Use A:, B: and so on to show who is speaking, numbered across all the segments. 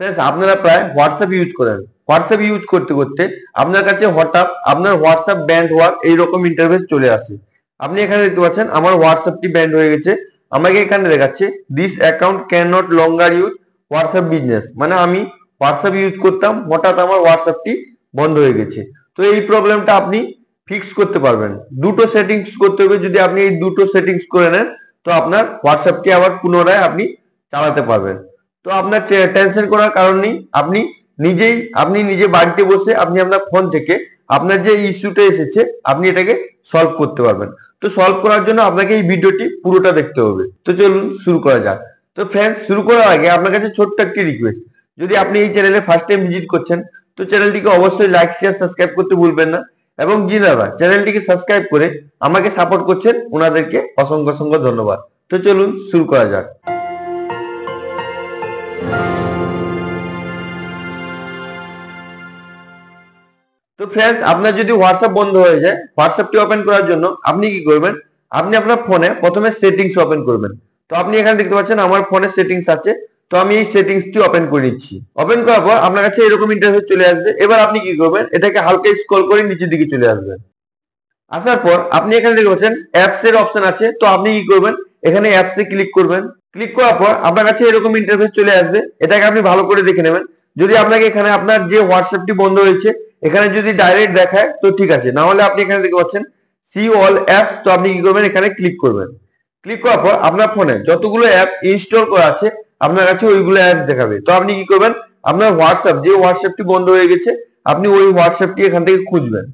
A: Friends, আপনারা প্রায় WhatsApp use করেন। হোয়াটসঅ্যাপ ইউজ করতে করতে আপনার কাছে হঠাৎ আপনার হোয়াটসঅ্যাপ ব্যান্ড হওয়ার এইরকম ইন্টারফেস চলে আসে। আপনি এখানে দেখতে পাচ্ছেন আমার হোয়াটসঅ্যাপটি ব্যান্ড হয়ে গেছে। আমাকে এখানে দেখাচ্ছে this account can not longer use WhatsApp business, মানে আমি হোয়াটসঅ্যাপ ইউজ করতাম, হঠাৎ আমার হোয়াটসঅ্যাপটি বন্ধ হয়ে গেছে। তো এই প্রবলেমটা আপনি ফিক্স করতে পারবেন। দুটো সেটিংস করতে হবে, যদি আপনি এই দুটো সেটিংস করে নেন তো আপনার হোয়াটসঅ্যাপটি আবার পুনরায় আপনি চালাতে পারবেন। তো আপনার টেনশন করার কারণ নেই, আপনি নিজে বাড়িতে বসে আপনি আপনার ফোন থেকে আপনার যে ইস্যুটা এসেছে আপনি এটাকে সলভ করতে পারবেন। তো সলভ করার জন্য আপনাকে এই ভিডিওটি পুরোটা দেখতে হবে। তো চলুন শুরু করা যাক। তো ফ্রেন্ডস, শুরু করার আগে আপনার কাছে ছোট্ট একটি রিকোয়েস্ট, যদি আপনি এই চ্যানেলে ফার্স্ট টাইম ভিজিট করছেন তো চ্যানেলটিকে অবশ্যই লাইক শেয়ার সাবস্ক্রাইব করতে ভুলবেন না, এবং যিনারা চ্যানেলটিকে সাবস্ক্রাইব করে আমাকে সাপোর্ট করছেন ওনাদেরকে অসংখ্য অসংখ্য ধন্যবাদ। তো চলুন শুরু করা যাক। তো ফ্রেন্ডস, আপনার যদি হোয়াটসঅ্যাপ বন্ধ হয়ে যায়, হোয়াটসঅ্যাপটি ওপেন করার জন্য আপনি কি করবেন, আপনি আপনার ফোনে প্রথমে সেটিংস ওপেন করবেন। তো আপনি এখানে দেখতে পাচ্ছেন আমার ফোনে সেটিংস আছে। তো আমি এই সেটিংসটি ওপেন করে নিচ্ছি। ওপেন করার পর আপনার কাছে এরকম ইন্টারফেস চলে আসবে। এবার আপনি কি করবেন, এটাকে হালকা স্ক্রল করে নিচের দিকে চলে আসবেন। আসার পর আপনি এখানে দেখতে পাচ্ছেন অ্যাপস এর অপশন আছে। তো আপনি কি করবেন, এখানে অ্যাপস এ ক্লিক করবেন। ক্লিক করার পর আপনার কাছে এরকম ইন্টারফেস চলে আসবে। এটাকে আপনি ভালো করে দেখে নেবেন। যদি আপনাকে এখানে আপনার যে হোয়াটসঅ্যাপটি বন্ধ হয়েছে এখানে যদি ডাইরেক্ট দেখায় তো ঠিক আছে, না হলে আপনি এখানে দেখতে পাচ্ছেন সি অল অ্যাপস। তো আপনি কি করবেন, এখানে ক্লিক করবেন। ক্লিক করার পর আপনার ফোনে যতগুলো অ্যাপ ইনস্টল করা আছে আপনার কাছে ওইগুলো অ্যাপস দেখাবে। তো আপনি কি করবেন, আপনার হোয়াটসঅ্যাপ যে হোয়াটসঅ্যাপটি বন্ধ হয়ে গেছে আপনি ওই হোয়াটসঅ্যাপটি এখান থেকে খুঁজবেন।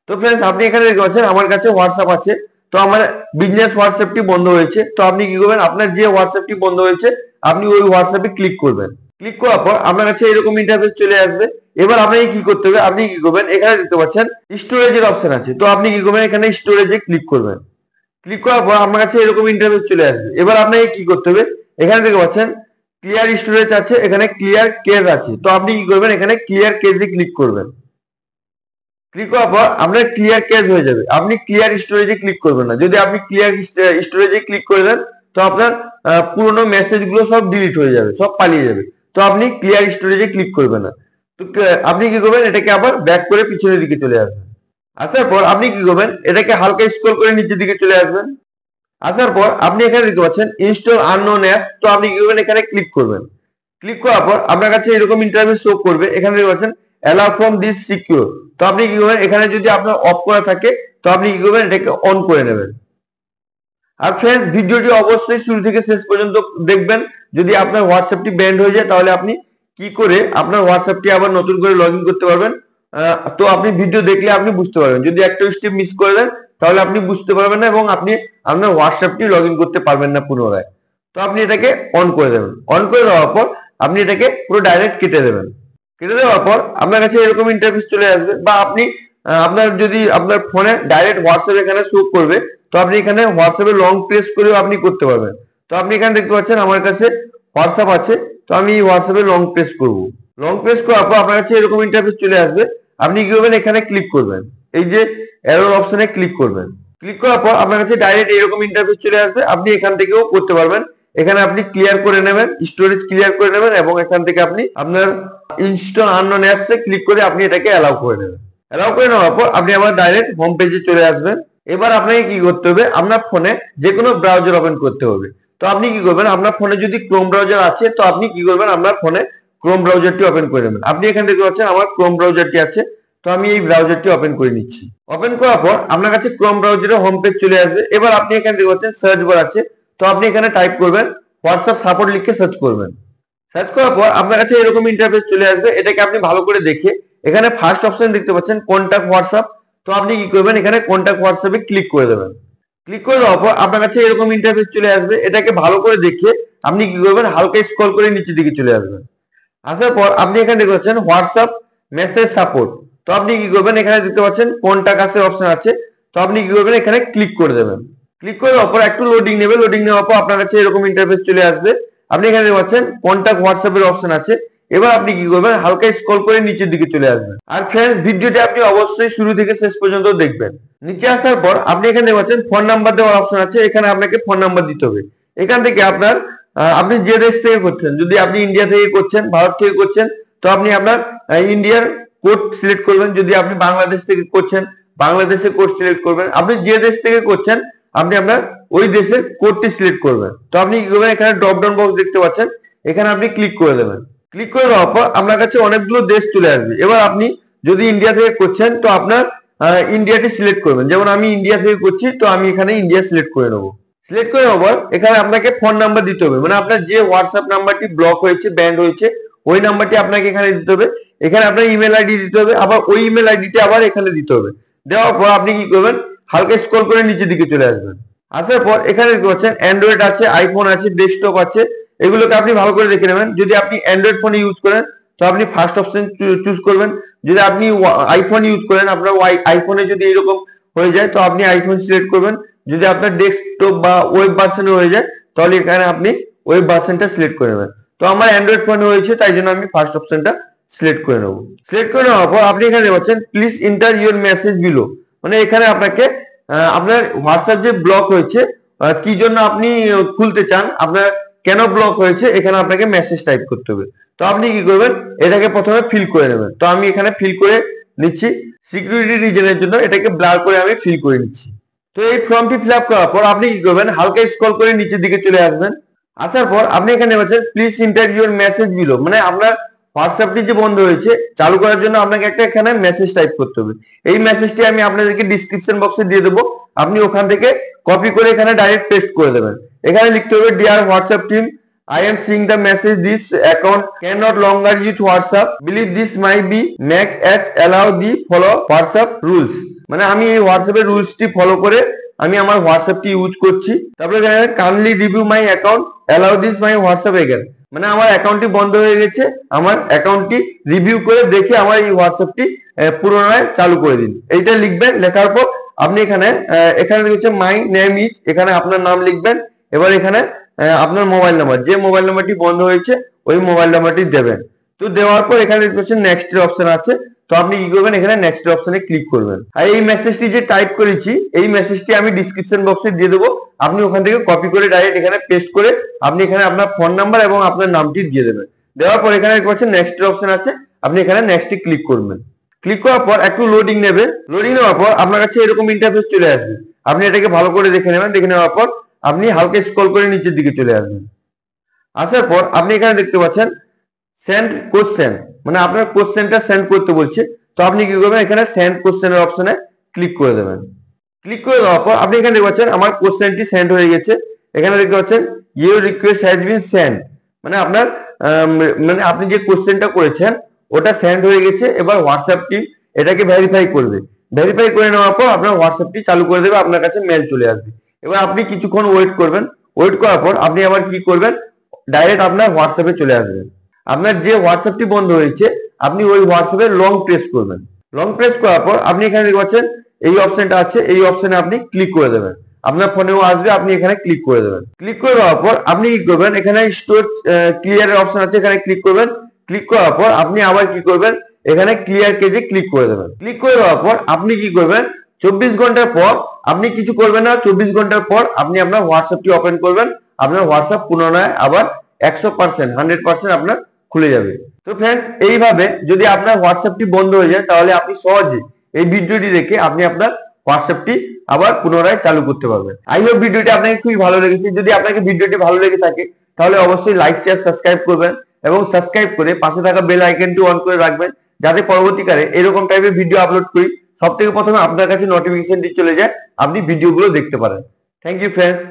A: তো ফ্রেন্ডস, আপনি এখানে দেখতে পাচ্ছেন আমার কাছে হোয়াটসঅ্যাপ আছে। তো আমার বিজনেস হোয়াটসঅ্যাপটি বন্ধ হয়েছে। তো আপনি কি করবেন, আপনার যে হোয়াটসঅ্যাপটি বন্ধ হয়েছে আপনি ওই হোয়াটসঅ্যাপে ক্লিক করবেন। ক্লিক করার পর আপনার কাছে এরকম ইন্টারফেস চলে আসবে। এবার আপনাকে কি করতে হবে, আপনি কি করবেন, এখানে দেখতে পাচ্ছেন স্টোরেজের অপশন আছে। তো আপনি কি করবেন, এখানে স্টোরেজে ক্লিক করবেন। ক্লিক করার পর আপনার কাছে এরকম ইন্টারফেস চলে আসবে। এবার আপনাকে কি করতে হবে, এখানে দেখতে পাচ্ছেন ক্লিয়ার স্টোরেজ আছে, এখানে ক্লিয়ার কেজ আছে। তো আপনি কি করবেন, এখানে ক্লিয়ার কেজে ক্লিক করবেন। ক্লিক করার পর আপনার ক্লিয়ার ক্যাশ হয়ে যাবে। আপনি ক্লিয়ার স্টোরেজে ক্লিক করবেন না। যদি আপনি ক্লিয়ার স্টোরেজে ক্লিক করে দেন তো আপনার পুরোনো মেসেজ গুলো সব ডিলিট হয়ে যাবে, সব পালিয়ে যাবে। তো আপনি ক্লিয়ার স্টোরেজে ক্লিক করবেন না। তো আপনি কি করবেন, এটাকে আবার ব্যাক করে পিছনের দিকে চলে আসবেন। আসার পর আপনি কি করবেন, এটাকে হালকা স্ক্রল করে নিচের দিকে চলে আসবেন। আসার পর আপনি এখানে দেখতে পাচ্ছেন ইনস্টল আননোন অ্যাপ। তো আপনি কি করবেন, এখানে ক্লিক করবেন। ক্লিক করার পর আপনার কাছে এরকম ইন্টারফেস শো করবে। এখানে দেখতে পাচ্ছেন অ্যালাউ ফ্রম দিস সিকিউর। তো আপনি কি করবেন, এখানে যদি আপনার অফ করা থাকে তো আপনি কি করবেন, এটাকে অন করে নেবেন। আর ফ্রেন্ডস, ভিডিওটি অবশ্যই শুরু থেকে শেষ পর্যন্ত দেখবেন। যদি আপনার হোয়াটসঅ্যাপটি ব্যান্ড হয়ে যায় তাহলে আপনি কি করে আপনার হোয়াটসঅ্যাপটি আবার নতুন করে লগ ইন করতে পারবেন। তো আপনি ভিডিও দেখলে আপনি বুঝতে পারবেন। যদি একটা স্টেপ মিস করে দেন তাহলে আপনি বুঝতে পারবেন না এবং আপনি আপনার হোয়াটসঅ্যাপটি লগ ইন করতে পারবেন না পুনরায়। তো আপনি এটাকে অন করে দেবেন। অন করে দেওয়ার পর আপনি এটাকে পুরো ডাইরেক্ট কেটে দেবেন। কেটে দেওয়ার পর আপনার কাছে এরকম ইন্টারফেস চলে আসবে। বা আপনি আপনার যদি আপনার ফোনে ডাইরেক্ট হোয়াটসঅ্যাপ এখানে শো করবে তো আপনি এখানে হোয়াটসঅ্যাপে লং প্রেস করেও আপনি করতে পারবেন। তো আপনি এখানে দেখতে পাচ্ছেন আমার কাছে হোয়াটসঅ্যাপ আছে। তো আমি হোয়াটসঅ্যাপে লং প্রেস করব। লং প্রেস করার পর আপনার কাছে এরকম ইন্টারফেস চলে আসবে। আপনি কি করবেন, এখানে ক্লিক করবেন, এই যে অ্যারোর অপশনে ক্লিক করবেন। ক্লিক করার পর আপনার কাছে ডাইরেক্ট এরকম ইন্টারফেস চলে আসবে। আপনি এখান থেকেও করতে পারবেন। এখানে আপনি ক্লিয়ার করে নেবেন, স্টোরেজ ক্লিয়ার করে নেবেন এবং এখান থেকে আপনি আপনার ইনস্টল আননোন অ্যাপসে ক্লিক করে আপনি এটাকে অ্যালাউ করে নেবেন। অ্যালাউ করে নেওয়ার পর আপনি আবার ডাইরেক্ট হোম পেজে চলে আসবেন। এবার আপনাকে কি করতে হবে, আপনার ফোনে যে কোনো ব্রাউজার ওপেন করতে হবে। তো আপনি কি করবেন, আপনার ফোনে যদি ক্রোম ব্রাউজার আছে তো আপনি কি করবেন, আপনার ফোনে ক্রোম ব্রাউজারটি ওপেন করে নেবেন। আপনি এখানে দেখতে পাচ্ছেন আমার ক্রোম ব্রাউজারটি আছে। তো আমি এই ব্রাউজারটি ওপেন করে নিচ্ছি। ওপেন করার পর আপনার কাছে ক্রোম ব্রাউজারের হোম পেজ চলে আসবে। এবার আপনি এখানে দেখতে পাচ্ছেন সার্চ বার আছে। তো আপনি এখানে টাইপ করবেন হোয়াটসঅ্যাপ সাপোর্ট লিখে সার্চ করবেন। সার্চ করার পর আপনার কাছে এরকম ইন্টারফেস চলে আসবে। এটাকে আপনি ভালো করে দেখে এখানে ফার্স্ট অপশন দেখতে পাচ্ছেন কন্টাক্ট হোয়াটসঅ্যাপ। তো আপনি কি করবেন, এখানে কন্টাক্ট হোয়াটসঅ্যাপে ক্লিক করে দেবেন। ক্লিক করে দেওয়ার পর আপনার কাছে এরকম ইন্টারফেস চলে আসবে। এটাকে ভালো করে দেখে আপনি কি করবেন, হালকা স্ক্রল করে নিচের দিকে চলে আসবেন। আসার পর আপনি এখানে দেখতে পাচ্ছেন হোয়াটসঅ্যাপ মেসেজ সাপোর্ট। তো আপনি কি করবেন, এখানে দেখতে পাচ্ছেন কন্টাক্ট আছে অপশন আছে। তো আপনি কি করবেন, এখানে ক্লিক করে দেবেন। ক্লিক করে দেওয়ার পর একটু লোডিং নেবে। লোডিং নেওয়ার পর আপনার কাছে এরকম ইন্টারফেস চলে আসবে। আপনি এখানে দেখতে পাচ্ছেন কন্টাক্ট হোয়াটসঅ্যাপের অপশন আছে। এবার আপনি কি করবেন, হালকা স্ক্রল করে নিচের দিকে চলে আসবেন। আর ফ্রেন্ডস, ভিডিওটি আপনি অবশ্যই শুরু থেকে শেষ পর্যন্ত দেখবেন। নিচে আসার পর আপনি এখানে দেখতে পাচ্ছেন ফোন নাম্বার দেওয়ার অপশন আছে। এখানে আপনাকে ফোন নাম্বার দিতে হবে। এখান থেকে আপনার আপনি যে দেশ থেকে করছেন, যদি আপনি ইন্ডিয়া থেকে করছেন, ভারত থেকে করছেন, তো আপনি আপনার ইন্ডিয়ার কোড সিলেক্ট করবেন। যদি আপনি বাংলাদেশ থেকে করছেন, বাংলাদেশের কোড সিলেক্ট করবেন। আপনি যে দেশ থেকে করছেন আপনি আপনার ওই দেশের কোডটি সিলেক্ট করবেন। তো আপনি কি করবেন, এখানে ড্রপ ডাউন বক্স দেখতে পাচ্ছেন, এখানে আপনি ক্লিক করে দেবেন। ক্লিক করে দেওয়ার পর আপনার কাছে অনেকগুলো দেশ চলে আসবে। এবার আপনি যদি ইন্ডিয়া থেকে করছেন তো আপনার ইন্ডিয়াটি সিলেক্ট করবেন। যেমন আমি ইন্ডিয়া থেকে করছি, তো আমি এখানে ইন্ডিয়া সিলেক্ট করে নেবো। সিলেক্ট করে নেওয়ার পর এখানে আপনাকে ফোন নাম্বার দিতে হবে, মানে আপনার যে হোয়াটসঅ্যাপ নাম্বারটি ব্লক হয়েছে, ব্যান্ড হয়েছে, ওই নাম্বারটি আপনাকে এখানে দিতে হবে। এখানে আপনার ইমেল আইডি দিতে হবে, আবার ওই ইমেল আইডিটি আবার এখানে দিতে হবে। দেওয়ার পর আপনি কি করবেন, হালকা স্ক্রল করে নিচের দিকে চলে আসবেন। আসার পর এখানে দেখতে পাচ্ছেন অ্যান্ড্রয়েড আছে, আইফোন আছে, ডেস্কটপ আছে। এগুলোকে আপনি ভালো করে দেখে নেবেন। যদি আপনি অ্যান্ড্রয়েড ফোনে ইউজ করেন তো আপনি ফার্স্ট অপশন চুজ করবেন। যদি আপনি আইফোন ইউজ করেন, আপনার আইফোনে যদি এরকম হয়ে যায় তো আপনি আইফোন সিলেক্ট করবেন। যদি আপনার ডেস্কটপ বা ওয়েব ভার্সনে হয়ে যায় তাহলে এখানে আপনি ওয়েব ভার্সনটা সিলেক্ট করে নেবেন। তো আমার অ্যান্ড্রয়েড ফোনে হয়েছে, তাই জন্য আমি ফার্স্ট অপশনটা সিলেক্ট করে নেব। সিলেক্ট করে নেওয়ার পর আপনি এখানে পাচ্ছেন please enter your message below, মানে এখানে আপনাকে আপনার হোয়াটসঅ্যাপ যে ব্লক হয়েছে, কি জন্য আপনি খুলতে চান, আপনার কেন ব্লক হয়েছে, এখানে আপনাকে মেসেজ টাইপ করতে হবে। তো আপনি কি করবেন, এটাকে প্রথমে ফিল করে নেবেন। তো আমি এখানে ফিল করে নিচ্ছি, সিকিউরিটি রিজনের জন্য এটাকে ব্লার করে আমি ফিল করে নিচ্ছি। তো এই ফর্মটি ফিল আপ করার পর আপনি কি করবেন, হালকা স্ক্রল করে নিচের দিকে চলে আসবেন। আসার পর আপনি এখানে পাচ্ছেন please enter your message below, মানে আপনার হোয়াটসঅ্যাপটি যে বন্ধ হয়েছে চালু করার জন্য আপনাকে একটা এখানে মেসেজ টাইপ করতে হবে। এই মেসেজটি আমি আপনাদেরকে ডিসক্রিপশন বক্সে দিয়ে দেবো, আপনি ওখান থেকে কপি করে এখানে ডাইরেক্ট পেস্ট করে দেবেন। এখানে লিখতে হবে dear WhatsApp team, I am seeing the message this account cannot longer use WhatsApp. Believe this might be make as allow the follow WhatsApp rules. মানে আমি এই হোয়াটসঅ্যাপের রুলসটি ফলো করে আমি আমার হোয়াটসঅ্যাপটি ইউজ করছি। তারপরে kindly review my account allow this my WhatsApp again, মানে আমার অ্যাকাউন্টটি বন্ধ হয়ে গেছে, আমার অ্যাকাউন্টটি রিভিউ করে দেখে আমার এই হোয়াটসঅ্যাপটি পুনরায় চালু করে দিন। এইটা লিখবেন। লেখার পর আপনি এখানে হচ্ছে মাই নেম ইজ, এখানে আপনার নাম লিখবেন। এবার এখানে আপনার মোবাইল নাম্বার, যে মোবাইল নাম্বারটি বন্ধ হয়েছে ওই মোবাইল নাম্বারটি দেবেন। তো দেওয়ার পর এখানে নেক্সট এর অপশন আছে, তো আপনি কি করবেন, এখানে নেক্সট অপশনে ক্লিক করবেন। আর এই মেসেজটি যে টাইপ করেছি এই মেসেজটি আমি ডিসক্রিপশন বক্সে দিয়ে দেবো, আপনি ওখান থেকে কপি করে ডাইরেক্ট এখানে পেস্ট করে আপনি এখানে আপনার ফোন নাম্বার এবং আপনার নামটি দিয়ে দেবেন। দেওয়ার পর এখানে নেক্সট অপশন আছে, আপনি এখানে নেক্সটে ক্লিক করবেন। ক্লিক করার পর একটু লোডিং নেবে। লোডিং নেওয়ার পর আপনার কাছে এরকম ইন্টারফেস চলে আসবে। আপনি এটাকে ভালো করে দেখে নেবেন। দেখে নেওয়ার পর আপনি হালকা স্ক্রল করে নিচের দিকে চলে আসবেন। আসার পর আপনি এখানে দেখতে পাচ্ছেন সেন্ড কোশ্চেন, মানে আপনার কোশ্চেনটা সেন্ড করতে বলছে। তো আপনি কি করবেন, এখানে সেন্ড কোশ্চেনের অপশনে ক্লিক করে দেবেন। ক্লিক করে দেওয়ার পর আপনি এখানে দেখতে পাচ্ছেন আমার কোশ্চেনটি সেন্ড হয়ে গেছে। এখানে দেখতে পাচ্ছেন your request has been send, মানে আপনার মানে আপনি যে কোশ্চেনটা করেছেন ওটা সেন্ড হয়ে গেছে। এবার হোয়াটসঅ্যাপ টিম এটাকে ভেরিফাই করবে। ভেরিফাই করে নেওয়ার পর আপনার হোয়াটসঅ্যাপটি চালু করে দেবে, আপনার কাছে মেল চলে আসবে। এবার আপনি কিছুক্ষণ ওয়েট করবেন। ওয়েট করার পর আপনি আবার কি করবেন, ডাইরেক্ট আপনার হোয়াটসঅ্যাপে চলে আসবেন। আপনার যে হোয়াটসঅ্যাপটি বন্ধ হয়েছে আপনি ওই হোয়াটসঅ্যাপে লং প্রেস করবেন। লং প্রেস করার পর আপনি এখানে দেখতে পাচ্ছেন এই অপশনটা আছে, এই অপশনে আপনি ক্লিক করে দেবেন। আপনার ফোনেও আসবে, আপনি এখানে ক্লিক করে দেবেন। ক্লিক করে দেওয়ার পর আপনি কি করবেন, এখানে স্টোর ক্লিয়ার এর অপশন আছে, এখানে ক্লিক করবেন। ক্লিক করার পর আপনি আবার কি করবেন, এখানে ক্লিয়ার কেজে ক্লিক করে দেবেন। ক্লিক করে দেওয়ার পর আপনি কি করবেন, 24 ঘন্টার পর আপনি কিছু করবেন না, 24 ঘন্টার পর আপনি আপনার হোয়াটসঅ্যাপটি ওপেন করবেন। আপনার হোয়াটসঅ্যাপ পুনরায় আবার 100% 100% আপনার খুলে যাবে। তো ফ্রেন্ডস, এইভাবে যদি আপনার হোয়াটসঅ্যাপটি বন্ধ হয়ে যায় তাহলে আপনি সহজে এই ভিডিওটি দেখে আপনি আপনার হোয়াটসঅ্যাপটি আবার পুনরায় চালু করতে পারবেন। আই হোপ ভিডিওটি আপনাকে খুবই ভালো লেগেছে। যদি আপনাকে ভিডিওটি ভালো লেগে থাকে তাহলে অবশ্যই লাইক শেয়ার সাবস্ক্রাইব করবেন এবং সাবস্ক্রাইব করে পাশে থাকা বেল আইকনটি অন করে রাখবেন, যাতে পরবর্তীকালে এরকম টাইপের ভিডিও আপলোড করি সব থেকে প্রথমে আপনার কাছে নোটিফিকেশনটি চলে যায়, আপনি ভিডিওগুলো দেখতে পারেন। Thank you friends.